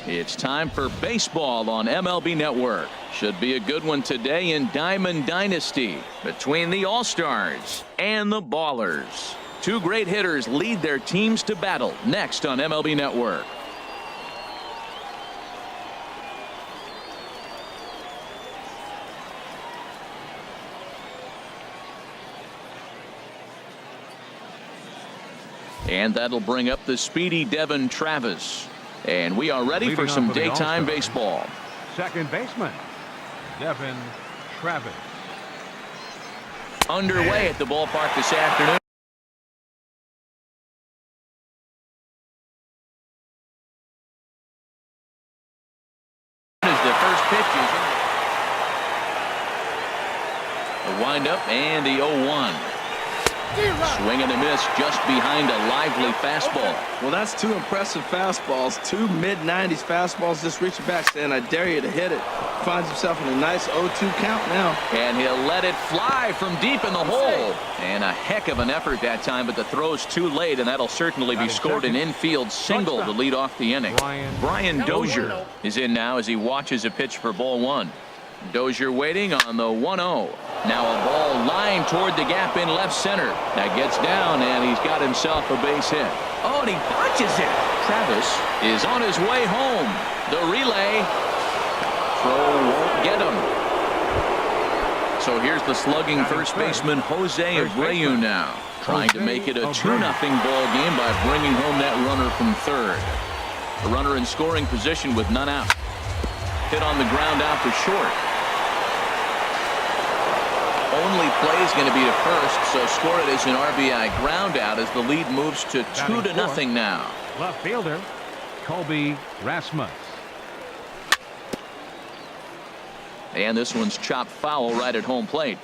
It's time for baseball on MLB Network. Should be a good one today in Diamond Dynasty between the All-Stars and the Ballers. Two great hitters lead their teams to battle next on MLB Network. And that'll bring up the speedy Devin Travis. And we are ready for some daytime baseball. Second baseman, Devin Travis. Underway at the ballpark this afternoon. As the first pitch is in. The windup and the 0-1. Swing and a miss just behind a lively fastball. Well, that's two impressive fastballs. Two mid-90s fastballs just reaching back saying, I dare you to hit it. Finds himself in a nice 0-2 count now. And he'll let it fly from deep in the hole. And a heck of an effort that time, but the throw's too late, and that'll certainly be scored an infield single to lead off the inning. Brian Dozier is in now as he watches a pitch for ball one. Dozier waiting on the 1-0. Now a ball lined toward the gap in left center. That gets down, and he's got himself a base hit. Oh, and he punches it. Travis is on his way home. The relay. Throw won't get him. So here's the slugging first baseman Jose Abreu now, trying to make it a 2-0 ball game by bringing home that runner from third. The runner in scoring position with none out. Hit on the ground out for short. Only play is going to be to first, so score it as an RBI ground out as the lead moves to 2-0 now. Left fielder Colby Rasmus. And this one's chopped foul right at home plate.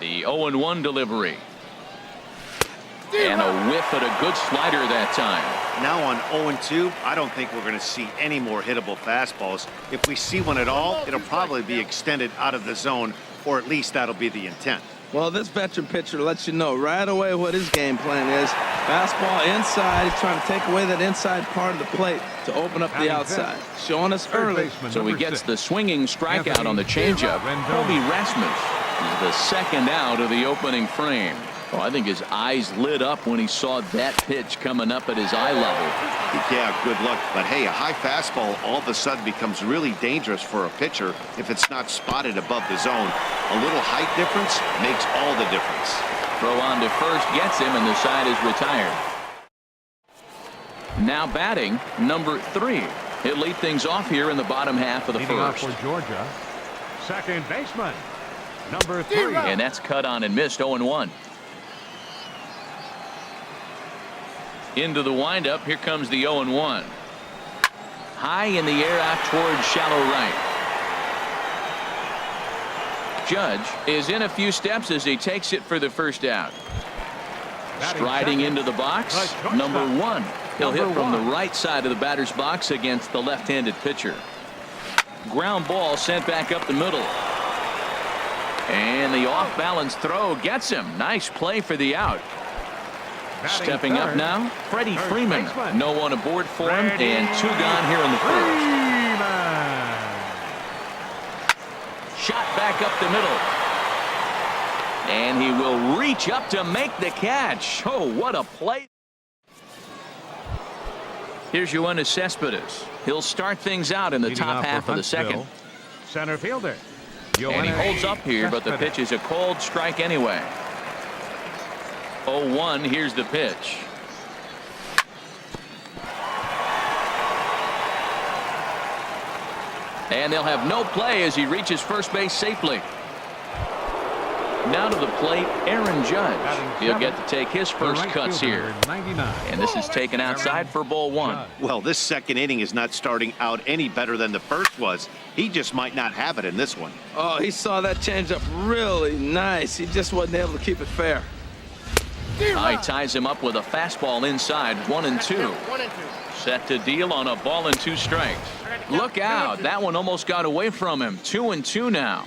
The 0-1 delivery. And a whiff at a good slider that time. Now on 0-2, I don't think we're going to see any more hittable fastballs. If we see one at all, it'll probably be extended out of the zone, or at least that'll be the intent. Well, this veteran pitcher lets you know right away what his game plan is. Fastball inside. He's trying to take away that inside part of the plate to open up the outside. Showing us early. So he gets the swinging strikeout on the changeup. Colby Rasmus is the second out of the opening frame. Oh, I think his eyes lit up when he saw that pitch coming up at his eye level. Yeah, good luck. But hey, a high fastball all of a sudden becomes really dangerous for a pitcher if it's not spotted above the zone. A little height difference makes all the difference. Throw on to first gets him, and the side is retired. Now batting, number 3. He'll lead things off here in the bottom half of the first. For Georgia, second baseman, number 3. And that's cut on and missed. 0-1. Into the windup. Here comes the 0-1. High in the air out towards shallow right. Judge is in a few steps as he takes it for the first out. Striding into the box, number 1. He'll hit from the right side of the batter's box against the left-handed pitcher. Ground ball sent back up the middle. And the off-balance throw gets him. Nice play for the out. Stepping up now, Freddie Freeman. No one aboard for him, and 2 gone here in the first. Shot back up the middle. And he will reach up to make the catch. Oh, what a play. Here's Yoenis Cespedes. He'll start things out in the top half of the second. Center fielder. And he holds up here, but the pitch is a cold strike anyway. 0-1, here's the pitch. And they'll have no play as he reaches first base safely. Now to the plate, Aaron Judge. He'll get to take his first cuts here. And this is taken outside for ball 1. Well, this second inning is not starting out any better than the first was. He just might not have it in this one. Oh, he saw that changeup really nice. He just wasn't able to keep it fair. He ties him up with a fastball inside, 1-2. Set to deal on a ball and 2 strikes. Look out. That one almost got away from him. 2-2 now.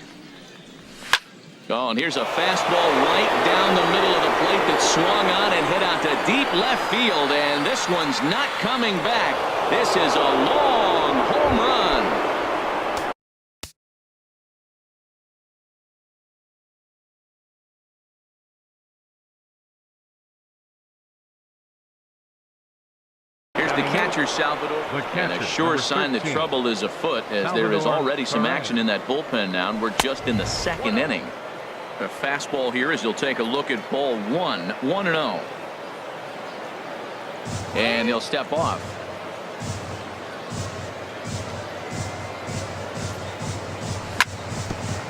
Oh, and here's a fastball right down the middle of the plate that swung on and hit out to deep left field, and this one's not coming back. This is a long home run. Here's the catcher, Salvador, and a sure sign that trouble is afoot, as there is already some action in that bullpen now, and we're just in the second inning. A fastball here as he'll take a look at ball 1, 1-0. And he'll step off.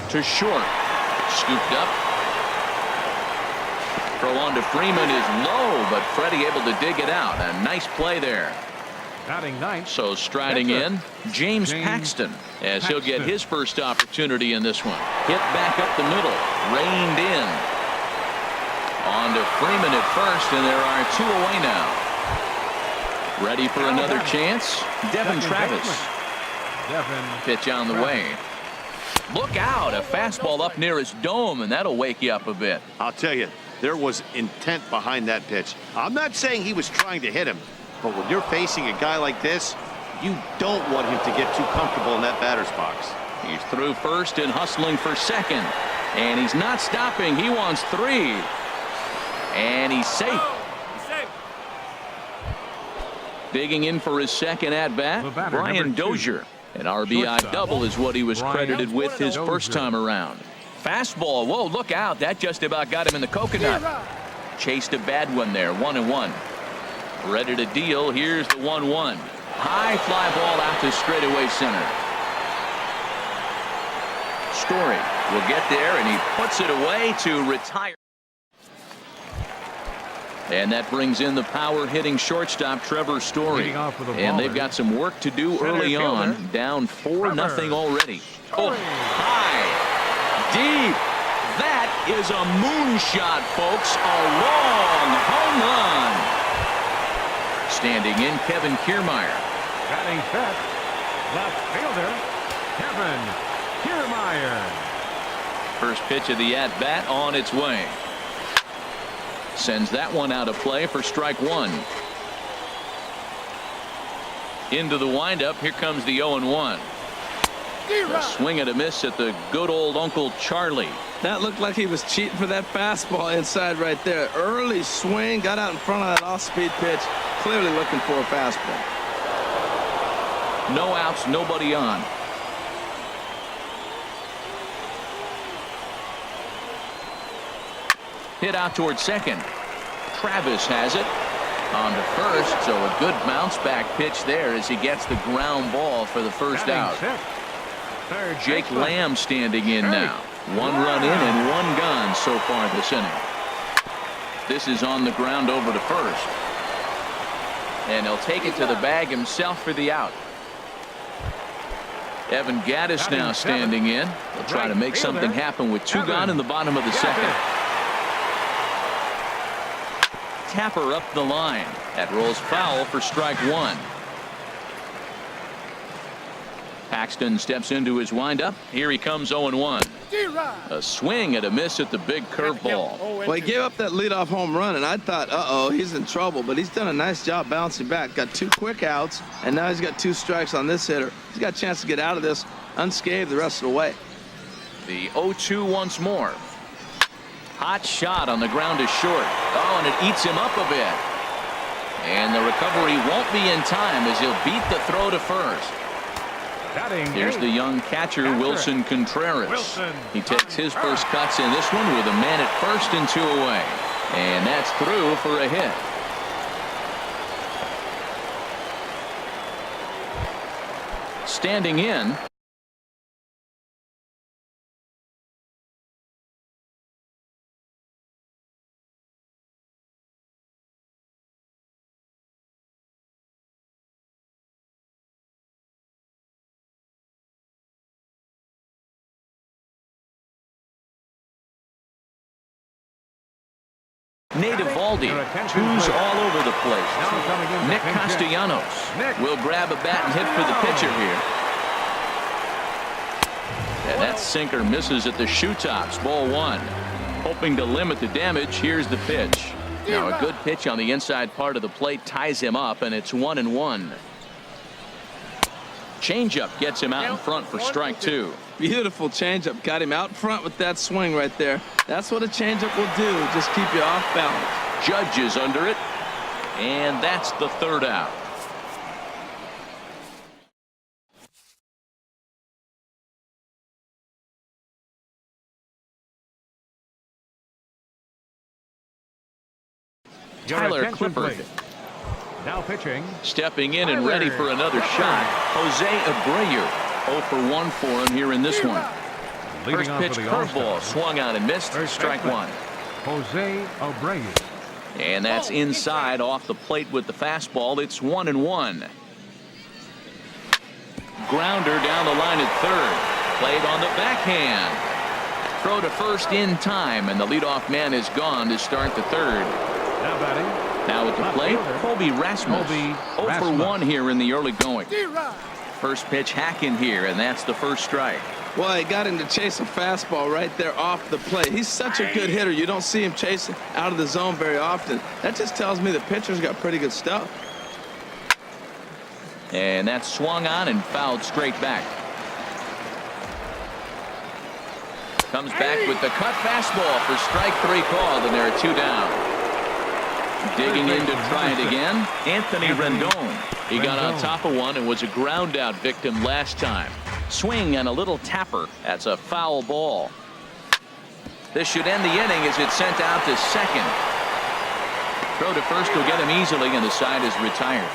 To short. Scooped up. Throw on to Freeman is low, but Freddie able to dig it out. A nice play there. Batting ninth. So striding in, James Paxton, as he'll get his first opportunity in this one. Hit back up the middle, reined in. On to Freeman at first, and there are 2 away now. Ready for another chance? Devin Travis. Pitch on the way. Look out, a fastball up near his dome, and that'll wake you up a bit. I'll tell you, there was intent behind that pitch. I'm not saying he was trying to hit him, but when you're facing a guy like this, you don't want him to get too comfortable in that batter's box. He's through first and hustling for second, and he's not stopping. He wants 3, and he's safe. Digging in for his second at-bat, Brian Dozier. An RBI double is what he was credited with his first time around. Fastball, whoa, look out, that just about got him in the coconut. Chased a bad one there, 1-1. Ready to deal, here's the 1-1. High fly ball out to straightaway center. Story will get there, and he puts it away to retire. And that brings in the power-hitting shortstop, Trevor Story. And they've got some work to do early on. Down 4-0 already. Oh, high. Deep. That is a moonshot, folks. A long home run. Standing in, Kevin Kiermaier. Batting fifth, left fielder, Kevin Kiermaier. First pitch of the at-bat on its way. Sends that one out of play for strike 1. Into the windup. Here comes the 0-1. A swing and a miss at the good old Uncle Charlie. That looked like he was cheating for that fastball inside right there. Early swing, got out in front of that off-speed pitch. Clearly looking for a fastball. No outs, nobody on. Hit out towards second. Travis has it. On to first, so a good bounce back pitch there as he gets the ground ball for the first out. Jake Lamb standing in now. 1 run in and 1 gone so far this inning. This is on the ground over to first. And he'll take it to the bag himself for the out. Evan Gaddis now standing in. He'll try to make something happen with 2 gone in the bottom of the second. Tapper up the line. That rolls foul for strike 1. Paxton steps into his windup. Here he comes, 0-1. A swing and a miss at the big curveball. Well, he gave up that leadoff home run, and I thought, uh-oh, he's in trouble. But he's done a nice job bouncing back. Got 2 quick outs, and now he's got 2 strikes on this hitter. He's got a chance to get out of this unscathed the rest of the way. The 0-2 once more. Hot shot on the ground is short. Oh, and it eats him up a bit. And the recovery won't be in time as he'll beat the throw to first. Here's the young catcher, Wilson Contreras. He takes his first cuts in this one with a man at first and 2 away. And that's through for a hit. Standing in. Nate Eovaldi, who's all over the place. Nick Castellanos will grab a bat and hit for the pitcher here. And that sinker misses at the shoe tops. Ball 1. Hoping to limit the damage. Here's the pitch. Now a good pitch on the inside part of the plate ties him up, and it's 1-1. Changeup gets him out in front for strike 2. Beautiful changeup. Got him out front with that swing right there. That's what a changeup will do. Just keep you off balance. Judge is under it, and that's the third out. Tyler Clifford now pitching. stepping in and ready for another shot. Jose Abreu 0 for 1 for him here in this one. First pitch curveball swung on and missed. Strike 1. Jose Abreu. And that's inside off the plate with the fastball. It's 1-1. Grounder down the line at third. Played on the backhand. Throw to first in time, and the leadoff man is gone to start the third. Now batting. Now at the plate, Colby Rasmus. 0 for 1 here in the early going. First pitch hacking here, and that's the first strike. Well, he got him to chase a fastball right there off the plate. He's such a good hitter. You don't see him chasing out of the zone very often. That just tells me the pitcher's got pretty good stuff. And that swung on and fouled straight back. Comes back with the cut fastball for strike 3 called, and there are 2 down. Digging in to try it again, Anthony Rendon. He got on top of one and was a ground out victim last time. Swing and a little tapper. That's a foul ball. This should end the inning as it's sent out to second. Throw to first will get him easily, and the side is retired.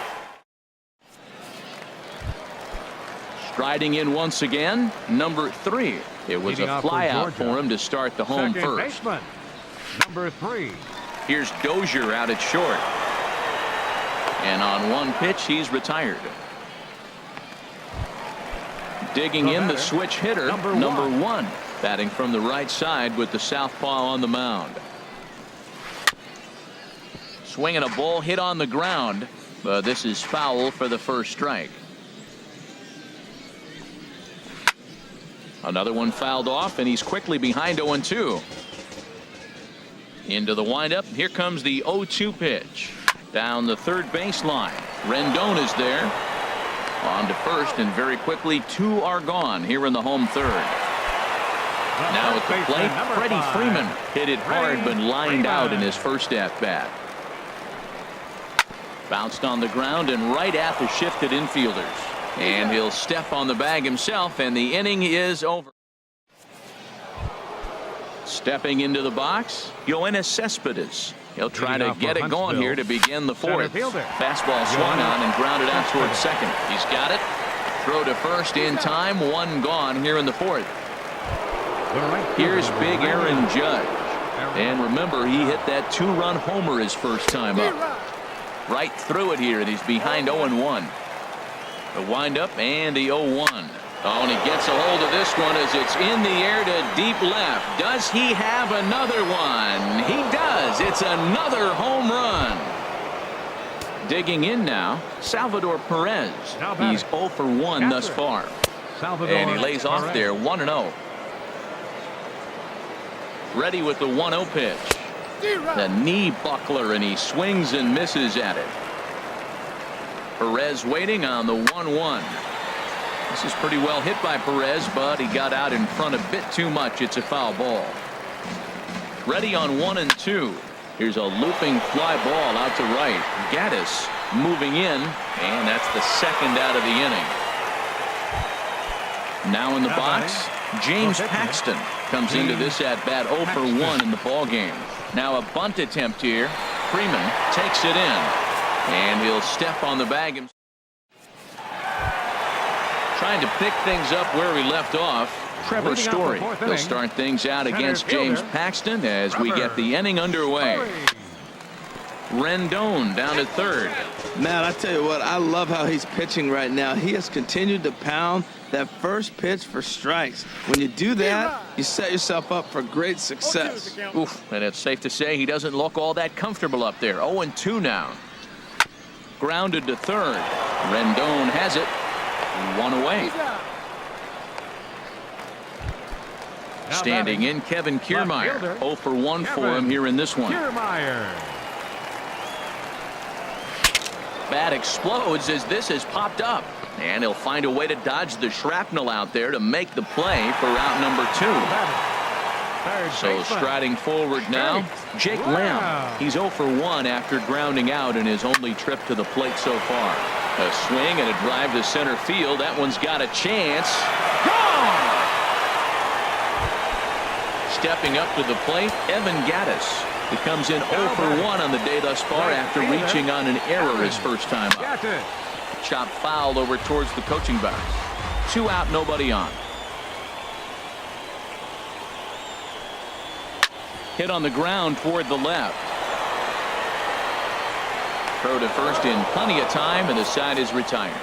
Striding in once again, number 3. It was a fly out for him to start the home Second first. baseman, number 3. Here's Dozier out at short. And on one pitch, he's retired. Digging in the switch hitter, number 1. Batting from the right side with the southpaw on the mound. Swinging a ball hit on the ground, but this is foul for the first strike. Another one fouled off, and he's quickly behind 0-2. Into the windup. Here comes the 0-2 pitch. Down the third baseline. Rendon is there. On to first, and very quickly 2 are gone here in the home third. Now at the plate, Freddie Freeman hit it hard but lined out in his first at-bat. Bounced on the ground and right at the shifted infielders. And he'll step on the bag himself, and the inning is over. Stepping into the box, Yoenis Cespedes. He'll try to get it going here to begin the fourth. Fastball swung on and grounded out towards second. He's got it. Throw to first in time. 1 gone here in the fourth. Here's big Aaron Judge. And remember, he hit that 2-run homer his first time up. Right through it here, and he's behind 0-1. The windup and the 0-1. Oh, and he gets a hold of this one as it's in the air to deep left. Does he have another one? He does. It's another home run. Digging in now, Salvador Perez. He's 0 for 1 thus far. And he lays off there, 1-0. Ready with the 1-0 pitch. The knee buckler, and he swings and misses at it. Perez waiting on the 1-1. This is pretty well hit by Perez, but he got out in front a bit too much. It's a foul ball. Ready on 1-2. Here's a looping fly ball out to right. Gaddis moving in, and that's the second out of the inning. Now in the box, James Paxton comes into this at bat 0 for 1 in the ball game. Now a bunt attempt here. Freeman takes it in, and he'll step on the bag himself. Trying to pick things up where we left off. Trevor Story will start things out against James Paxton as we get the inning underway. Rendon down at third. Matt, I tell you what, I love how he's pitching right now. He has continued to pound that first pitch for strikes. When you do that, you set yourself up for great success. Oof, and it's safe to say he doesn't look all that comfortable up there. 0-2 now. Grounded to third. Rendon has it. 1 away. Standing in, Kevin Kiermaier. 0 for 1 for him here in this one. bat explodes as this has popped up. And he'll find a way to dodge the shrapnel out there to make the play for out number 2. So striding forward now, Jake Lamb. He's 0 for 1 after grounding out in his only trip to the plate so far. A swing and a drive to center field. That one's got a chance. Gone! Stepping up to the plate, Evan Gattis. He comes in 0 for 1 on the day thus far after reaching on an error his first time up. Chop fouled over towards the coaching box. 2 out, nobody on. Hit on the ground toward the left. Throw to first in plenty of time, and the side is retired.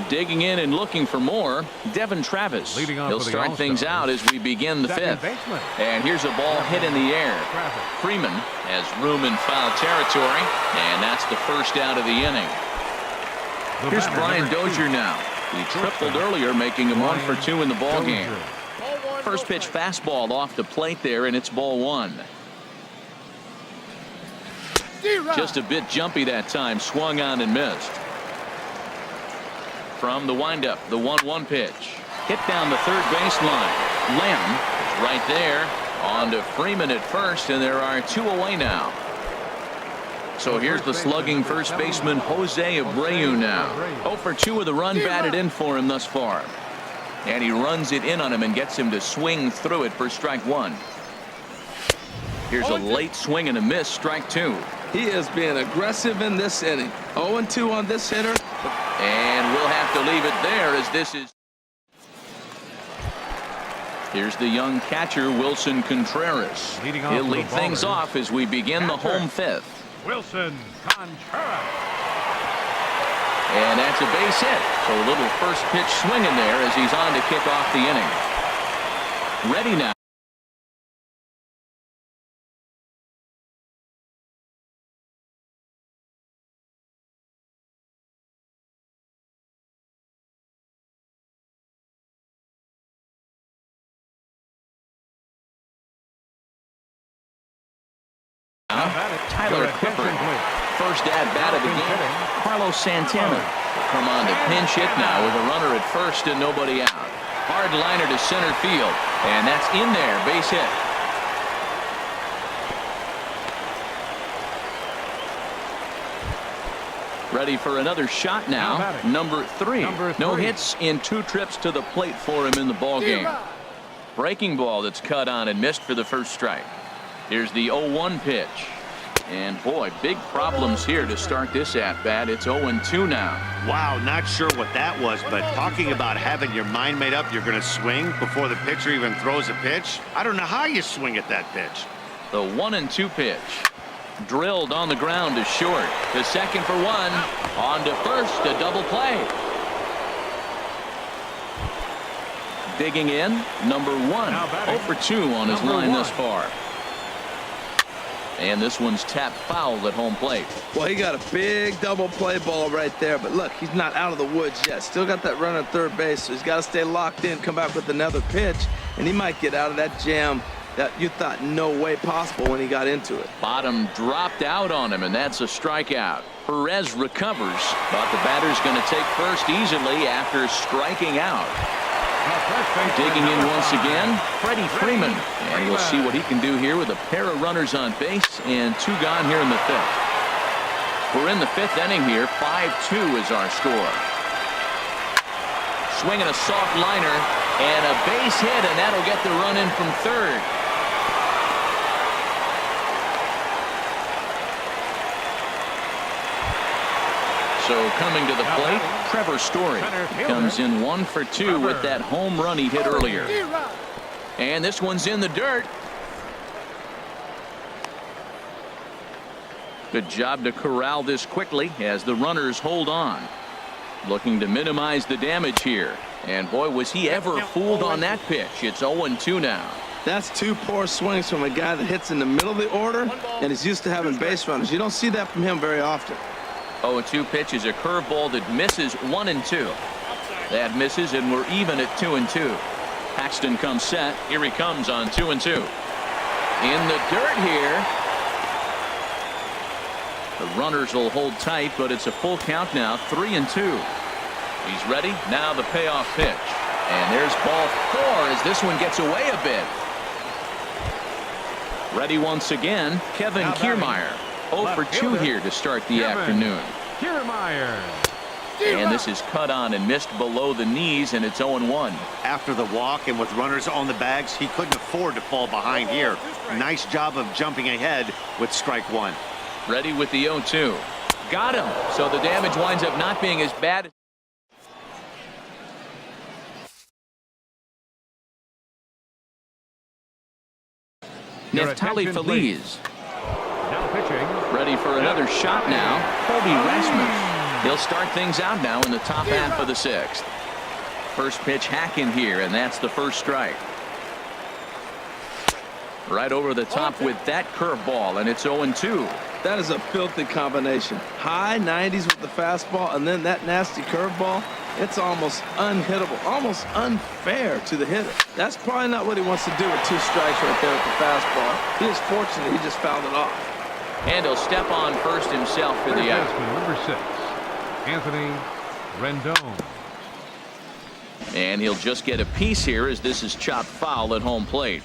Digging in and looking for more, Devin Travis. He'll start things out as we begin the 5th. And here's a ball hit in the air. Freeman has room in foul territory, and that's the first out of the inning. Here's Brian Dozier now. He tripled earlier, making him 1 for 2 in the ballgame. First pitch fastball off the plate there, and it's ball 1. Just a bit jumpy that time, swung on and missed. From the windup, the 1-1 pitch. Hit down the third baseline. Lamb is right there. On to Freeman at first, and there are 2 away now. So here's the slugging first baseman Jose Abreu now. 0 for 2 with a run batted in for him thus far. And he runs it in on him and gets him to swing through it for strike 1. Here's a late swing and a miss, strike 2. He is being aggressive in this inning. 0-2 on this hitter. And we'll have to leave it there as this is. Here's the young catcher, Wilson Contreras. He'll lead things off as we begin the home 5th. Wilson Contreras. And that's a base hit. So a little first pitch swing in there as he's on to kick off the inning. Ready now. Tyler Clifford, first at bat of the game. Carlos Santana will come on to pinch hit now with a runner at first and nobody out. Hard liner to center field, and that's in there, base hit. Ready for another shot now. Number 3. No hits in 2 trips to the plate for him in the ballgame. Breaking ball that's cut on and missed for the first strike. Here's the 0-1 pitch. And boy, big problems here to start this at bat. It's 0-2 now. Wow, not sure what that was, but talking about having your mind made up, you're going to swing before the pitcher even throws a pitch. I don't know how you swing at that pitch. The 1-2 pitch. Drilled on the ground to short. To second for 1. On to first, a double play. Digging in, number 1. 0 for 2 on his line thus far. And this one's tapped foul at home plate. Well, he got a big double play ball right there, but look, he's not out of the woods yet. Still got that run at third base, so he's got to stay locked in, come back with another pitch, and he might get out of that jam that you thought no way possible when he got into it. Bottom dropped out on him, and that's a strikeout. Perez recovers, but the batter's going to take first easily after striking out. Digging in once again, Freddie Freeman. And we'll see what he can do here with a pair of runners on base and 2 gone here in the 5th. We're in the 5th inning here. 5-2 is our score. Swinging a soft liner and a base hit, and that'll get the run in from third. So coming to the plate, Trevor Story comes in 1 for 2 with that home run he hit earlier. And this one's in the dirt. Good job to corral this quickly as the runners hold on. Looking to minimize the damage here. And boy, was he ever fooled on that pitch. It's 0-2 now. That's 2 poor swings from a guy that hits in the middle of the order, and is used to having base runners. You don't see that from him very often. 0-2 pitch is a curveball that misses 1-2. That misses, and we're even at 2-2. Paxton comes set. Here he comes on 2-2. In the dirt here. The runners will hold tight, but it's a full count now, 3-2. He's ready. Now the payoff pitch. And there's ball 4 as this one gets away a bit. Ready once again, Kevin Kiermaier. 0 for 2 here to start the afternoon. Kiermaier. And this is cut on and missed below the knees, and it's 0-1. After the walk and with runners on the bags, he couldn't afford to fall behind here. Nice job of jumping ahead with strike 1. Ready with the 0-2. Got him. So the damage winds up not being as bad. Neftali Feliz. Now pitching. Ready for another shot now. Colby Rasmus. He'll start things out now in the top half of the 6th. First pitch hacking here, and that's the first strike. Right over the top with that curveball, and it's 0-2. That is a filthy combination. High 90s with the fastball, and then that nasty curveball. It's almost unhittable, almost unfair to the hitter. That's probably not what he wants to do with 2 strikes right there with the fastball. He is fortunate he just fouled it off. And he'll step on first himself for the out. Number 6, Anthony Rendon. And he'll just get a piece here as this is chopped foul at home plate.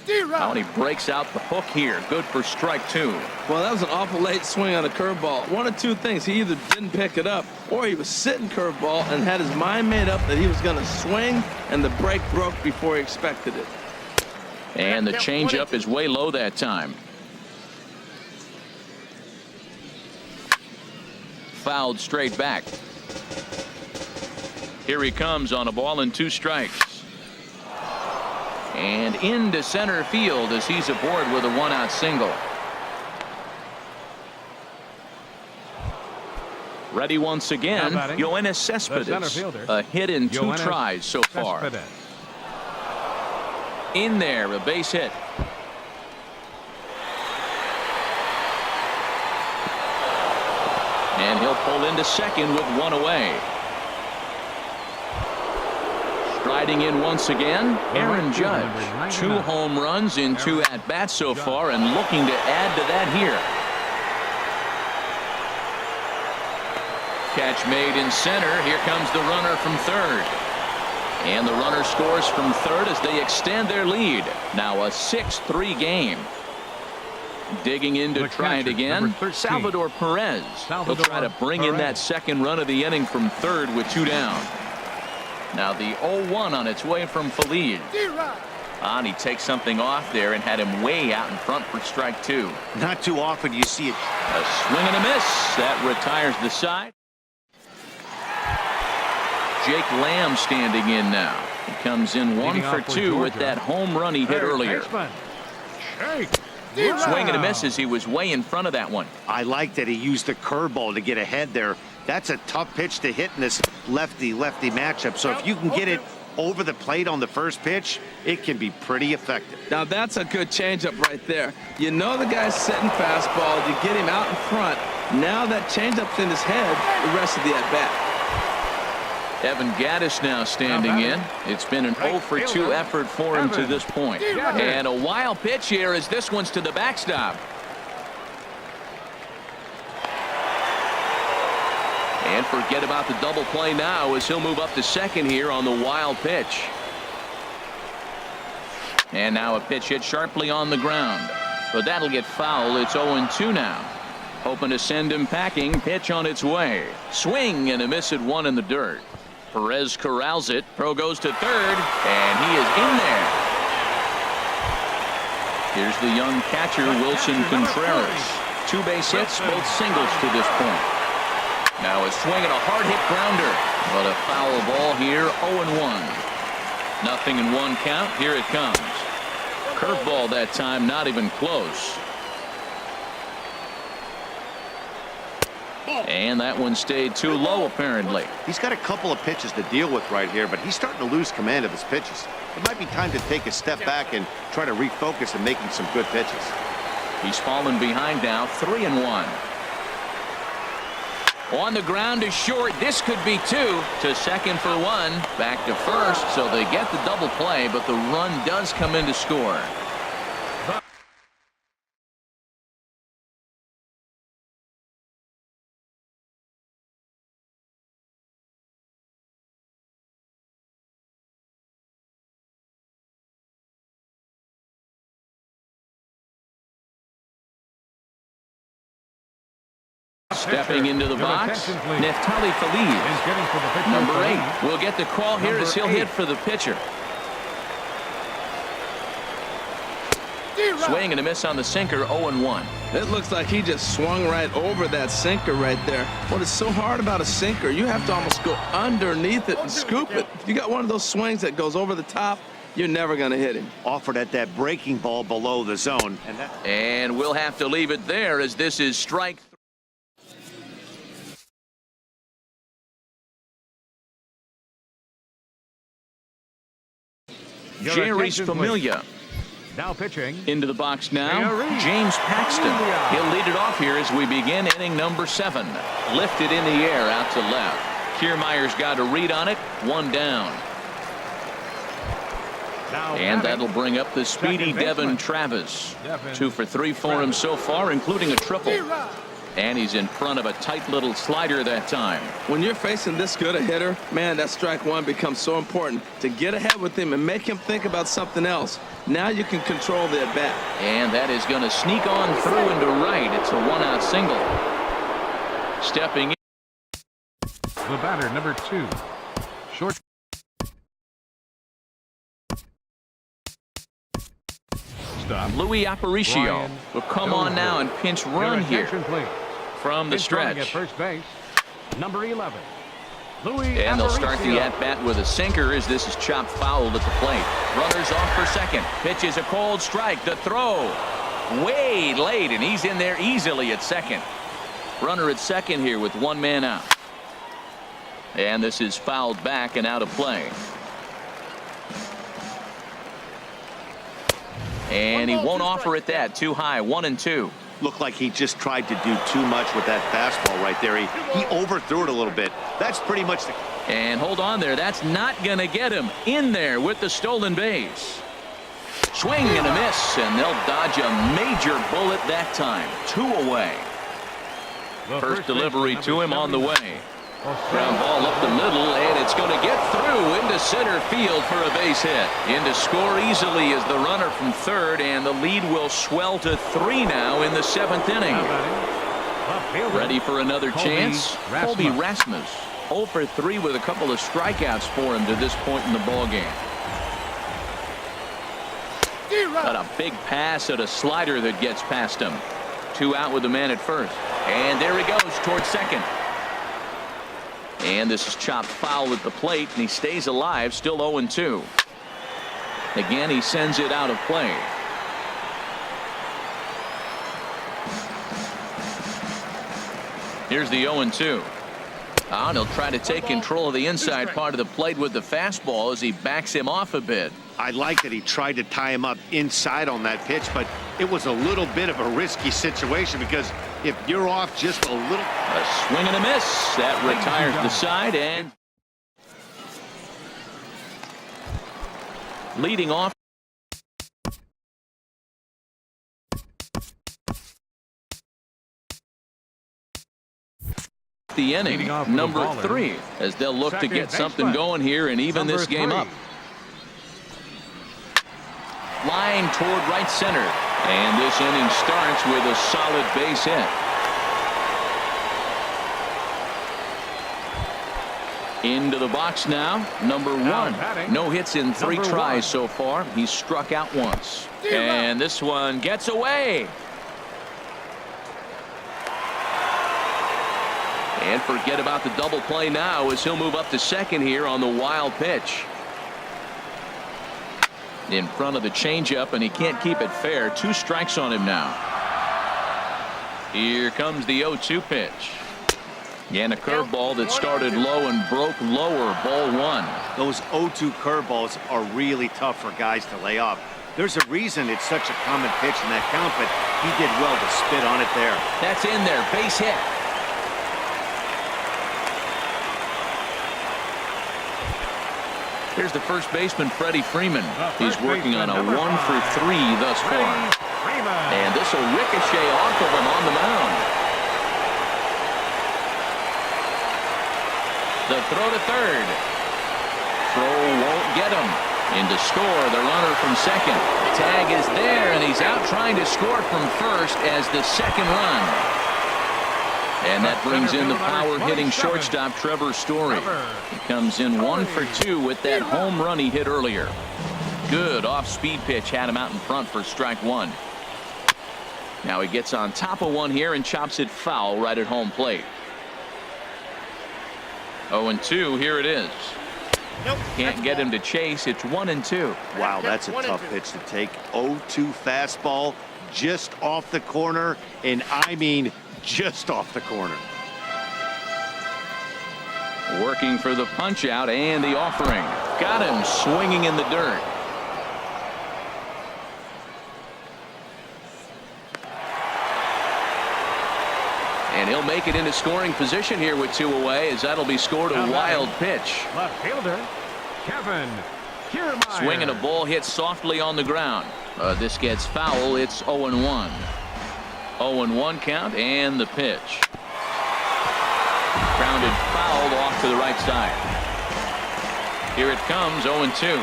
Now, and he breaks out the hook here. Good for strike 2. Well, that was an awful late swing on a curveball. One of 2 things. He either didn't pick it up or he was sitting curveball and had his mind made up that he was going to swing, and the break broke before he expected it. And the changeup is way low that time. Fouled straight back. Here he comes on a ball and 2 strikes. And into center field as he's aboard with a 1-out single. Ready once again, Yoenis Cespedes. A hit in 2 tries so far. In there, a base hit. And he'll pull into second with 1 away. Striding in once again, Aaron Judge. 2 home runs in 2 at-bats so far, and looking to add to that here. Catch made in center. Here comes the runner from third. And the runner scores from third as they extend their lead. Now a 6-3 game. Digging in to try it again, Salvador Perez. He'll try to bring in that second run of the inning from third with 2 down. Now the 0-1 on its way from Feliz. And he takes something off there and had him way out in front for strike 2. Not too often you see it. A swing and a miss. That retires the side. Jake Lamb standing in now. He comes in 1 for 2 with that home run he hit earlier. Swing and a miss as he was way in front of that one. I like that he used the curveball to get ahead there. That's a tough pitch to hit in this lefty-lefty matchup. So if you can get it over the plate on the first pitch, it can be pretty effective. Now that's a good changeup right there. You know the guy's sitting fastball. You get him out in front. Now that changeup's in his head the rest of the at-bat. Evan Gattis now standing in. It's been an 0 for 2 effort for him to this point. And a wild pitch here as this one's to the backstop. And forget about the double play now as he'll move up to second here on the wild pitch. And now a pitch hit sharply on the ground. But that'll get foul. It's 0-2 now. Hoping to send him packing. Pitch on its way. Swing and a miss at 1 in the dirt. Perez corrals it. Pro goes to third, and he is in there. Here's the young catcher, Wilson Contreras. 2 base hits, both singles to this point. Now a swing and a hard hit grounder, but a foul ball here, 0-1. Nothing in 1 count. Here it comes. Curveball that time, not even close. And that one stayed too low, apparently. He's got a couple of pitches to deal with right here, but he's starting to lose command of his pitches. It might be time to take a step back and try to refocus on making some good pitches. He's fallen behind now, 3-1. On the ground to short. This could be 2. To second for 1. Back to first, so they get the double play, but the run does come in to score. Stepping into the box, Neftali Feliz. Number 8 will get the call here as he'll hit for the pitcher. Swing and a miss on the sinker, 0-1. It looks like he just swung right over that sinker right there. What is so hard about a sinker, you have to almost go underneath it and scoop it. If you got one of those swings that goes over the top, you're never going to hit him. Offered at that breaking ball below the zone. And we'll have to leave it there as this is strike 3. Jeurys Familia. Now pitching. Into the box now, James Paxton. He'll lead it off here as we begin inning number 7. Lifted in the air out to left. Kiermaier's got a read on it. 1 down. And that'll bring up the speedy Devin Travis. 2 for 3 for him so far, including a triple. And he's in front of a tight little slider that time. When you're facing this good a hitter, man, that strike 1 becomes so important to get ahead with him and make him think about something else. Now you can control the at bat. And that is going to sneak on through into right. It's a 1-out single. Stepping in. The batter, number 2. Short. Stop. Louis Aparicio will come on now and pinch run here from the stretch. At first base, number 11. And they'll start the at-bat with a sinker as this is chopped foul at the plate. Runners off for second. Pitch is a cold strike. The throw way late, and he's in there easily at second. Runner at second here with 1 man out. And this is fouled back and out of play. And he won't offer it that. Too high. 1-2. Looked like he just tried to do too much with that fastball right there. He overthrew it a little bit. That's pretty much the... And hold on there. That's not going to get him in there with the stolen base. Swing and a miss, and they'll dodge a major bullet that time. 2 away. First delivery to him on the way. Ground ball up the middle, and it's going to get through into center field for a base hit. In to score easily is the runner from third, and the lead will swell to 3 now in the 7th inning. Ready for another chance? Colby Rasmus. 0 for 3 with a couple of strikeouts for him to this point in the ballgame. Got a big pass at a slider that gets past him. 2 out with the man at first. And there he goes towards second. And this is chopped foul at the plate, and he stays alive, still 0-2. Again, he sends it out of play. Here's the 0-2. And he'll try to take control of the inside part of the plate with the fastball as he backs him off a bit. I like that he tried to tie him up inside on that pitch, but it was a little bit of a risky situation because if you're off just a little... A swing and a miss. That retires the side, and leading off the inning, number 3, as they'll look to get something going here and even this game up. Line toward right center, and this inning starts with a solid base hit. Into the box now, number 1. No hits in 3 tries so far. He's struck out once, and this one gets away. And forget about the double play now as he'll move up to second here on the wild pitch. In front of the changeup, and he can't keep it fair. 2 strikes on him now. Here comes the 0-2 pitch. And a curveball that started low and broke lower. Ball 1. Those 0-2 curveballs are really tough for guys to lay off. There's a reason it's such a common pitch in that count, but he did well to spit on it there. That's in there. Base hit. Here's the first baseman, Freddie Freeman. He's working on a 1 for 3 thus far. And this will ricochet off of him on the mound. The throw to third. Throw won't get him. In to score, the runner from second. Tag is there, and he's out trying to score from first as the second run. And that brings in the power-hitting shortstop, Trevor Story. He comes in 1 for 2 with that home run he hit earlier. Good off-speed pitch had him out in front for strike one. Now he gets on top of one here and chops it foul right at home plate. 0-2, here it is. Can't get him to chase. It's 1-2. Wow, that's a tough pitch to take. 0-2 fastball just off the corner, and I mean just off the corner. Working for the punch out and the offering. Got him swinging in the dirt. And he'll make it into scoring position here with 2 away, as that'll be scored. A wild pitch. Left fielder, Kevin Kiermaier. Swinging a ball hit softly on the ground. This gets foul. It's 0-1. 0-1 count and the pitch. Grounded fouled off to the right side. Here it comes, 0-2.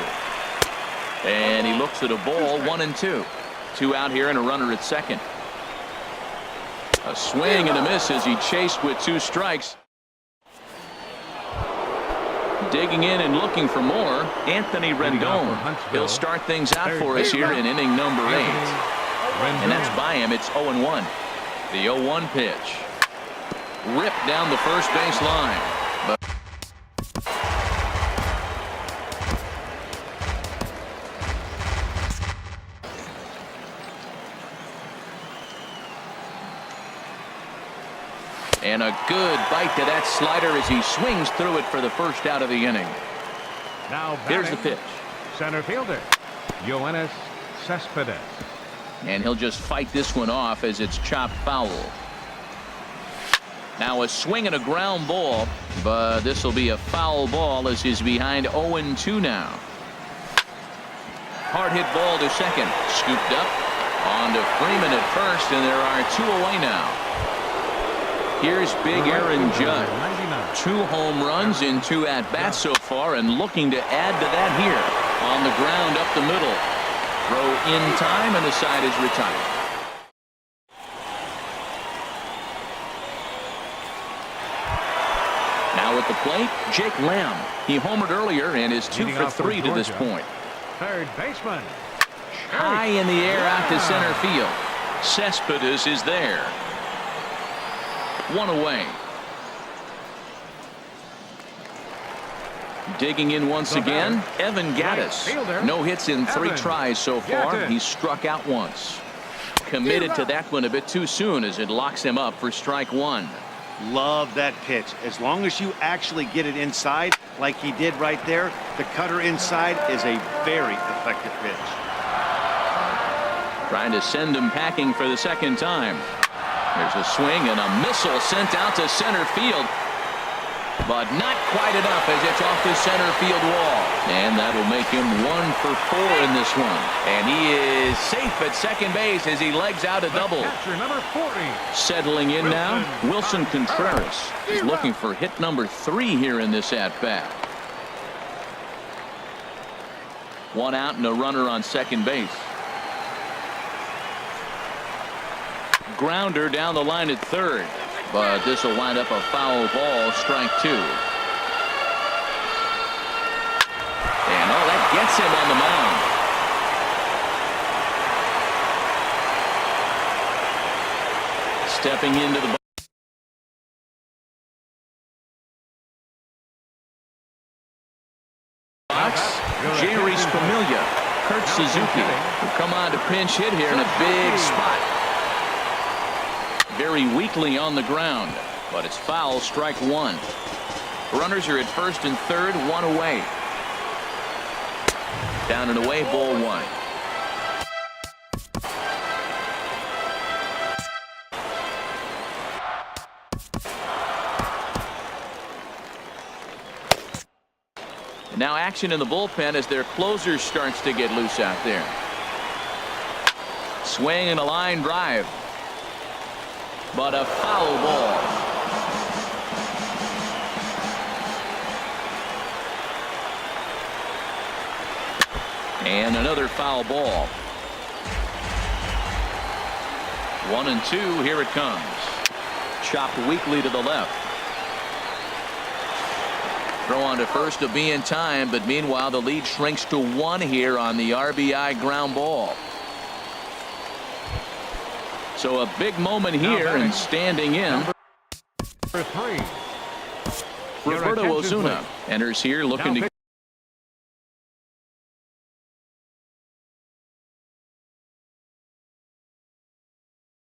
And he looks at a ball, 1-2. 2 out here and a runner at second. A swing and a miss as he chased with 2 strikes. Digging in and looking for more, Anthony Rendon. He'll start things out for us here in inning number 8. And that's by him. It's 0-1. The 0-1 pitch. Ripped down the first base line. But and a good bite to that slider as he swings through it for the first out of the inning. Now here's the pitch. Center fielder, Yoenis Cespedes. And he'll just fight this one off as it's chopped foul. Now a swing and a ground ball, but this will be a foul ball as he's behind 0-2 now. Hard hit ball to second. Scooped up. On to Freeman at first, and there are 2 away now. Here's big Aaron Judge. 2 home runs in 2 at-bats so far, and looking to add to that here. On the ground up the middle. Throw in time, and the side is retired. Now at the plate, Jake Lamb. He homered earlier and is 2 for 3 to this point. Third baseman. High in the air out to center field. Cespedes is there. 1 away. Digging in once again, Evan Gattis. No hits in 3 tries so far. He's struck out once. Committed to that one a bit too soon as it locks him up for strike 1. Love that pitch. As long as you actually get it inside like he did right there, the cutter inside is a very effective pitch. Trying to send him packing for the second time. There's a swing and a missile sent out to center field. But not quite enough as it's off the center field wall. And that'll make him 1 for 4 in this one. And he is safe at second base as he legs out a double. Number 40. Settling in now, Wilson Contreras. He's looking for hit number 3 here in this at-bat. 1 out and a runner on second base. Grounder down the line at third. But this will wind up a foul ball, strike 2. And that gets him on the mound. Stepping into the box, Jerry Familia, Kurt Suzuki, who come on to pinch hit here in a big spot. Very weakly on the ground, but it's foul, strike 1. Runners are at first and third, 1 away. Down and away, ball 1. And now action in the bullpen as their closer starts to get loose out there. Swing and a line drive. But a foul ball. And another foul ball. 1-2, here it comes. Chopped weakly to the left. Throw on to first to be in time, but meanwhile the lead shrinks to 1 here on the RBI ground ball. So a big moment here, and standing in, Number 3. Roberto Osuna enters here looking to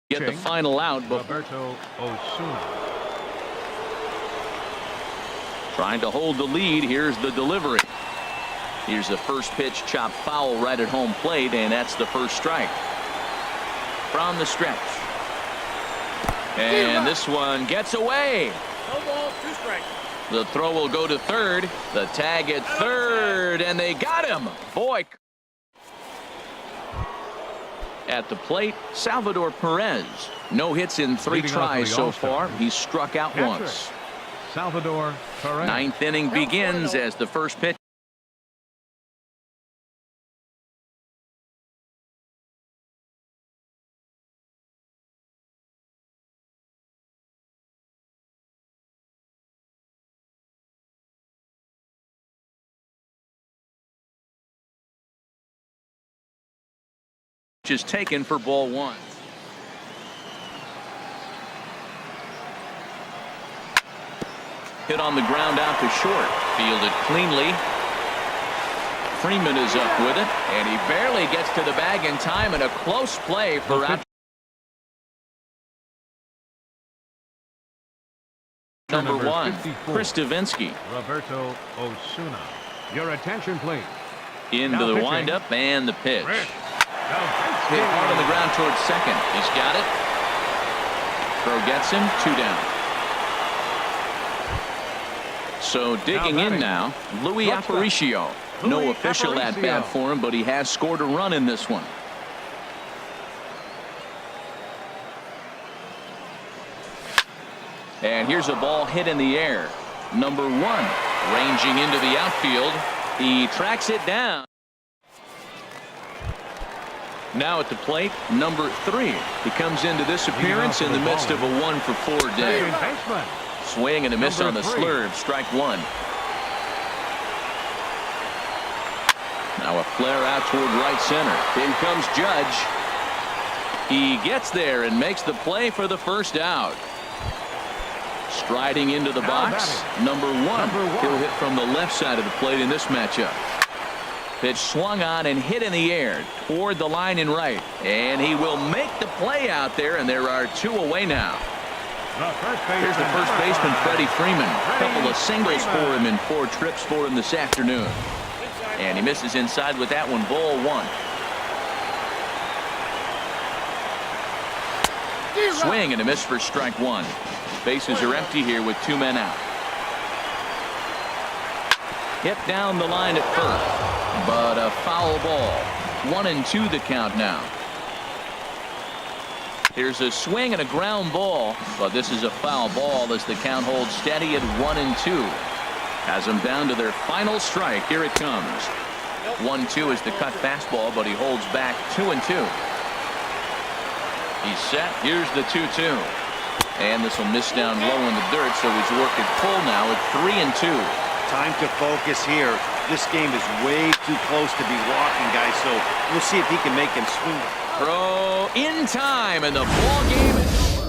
get the final out. Roberto Osuna. Trying to hold the lead. Here's the delivery. Here's the first pitch, chopped foul right at home plate, and that's the first strike. From the stretch. And this one gets away. No ball, 2 strikes. The throw will go to third. The tag at third, and they got him. Boy. At the plate, Salvador Perez. No hits in 3 Leading off tries for the so All-Star. far. He's struck out Patrick once. Salvador Perez. 9th inning begins as the first pitch. Is taken for ball 1. Hit on the ground out to short. Fielded cleanly. Freeman is up with it, and he barely gets to the bag in time, and a close play for out. Number 1, 54. Chris Davinsky. Roberto Osuna. Your attention, please. Into Now the pitching. windup and the pitch. Rich Hit hard on the ground towards second. He's got it. Throw gets him. 2 down. So digging in now, Louis Aparicio. No Louis official at Aparicio. bat for him, but he has scored a run in this one. And here's a ball hit in the air. Number 1, ranging into the outfield. He tracks it down. Now at the plate, number 3. He comes into this appearance in the midst of a 1-for-4 day. Second baseman. Swing and a miss on Number the 3. slurve. Strike 1. Now a flare out toward right center. In comes Judge. He gets there and makes the play for the first out. Striding into the box, number 1. He'll hit from the left side of the plate in this matchup. Pitch swung on and hit in the air toward the line and right. And he will make the play out there, and there are 2 away now. Here's the first baseman, Freddie Freeman. A couple of singles for him in 4 trips for him this afternoon. And he misses inside with that one, ball 1. Swing and a miss for strike 1. Bases are empty here with 2 men out. Hit down the line at first, but a foul ball. 1-2 the count now. Here's a swing and a ground ball, but this is a foul ball as the count holds steady at 1-2. Has them down to their final strike. Here it comes. 1-2 is the cut fastball, but he holds back 2-2. He's set. Here's the 2-2. And this will miss down low in the dirt, so he's working full now at 3-2. Time to focus here. This game is way too close to be walking, guys, so we'll see if he can make him swing. Throw in time, and the ball game is over.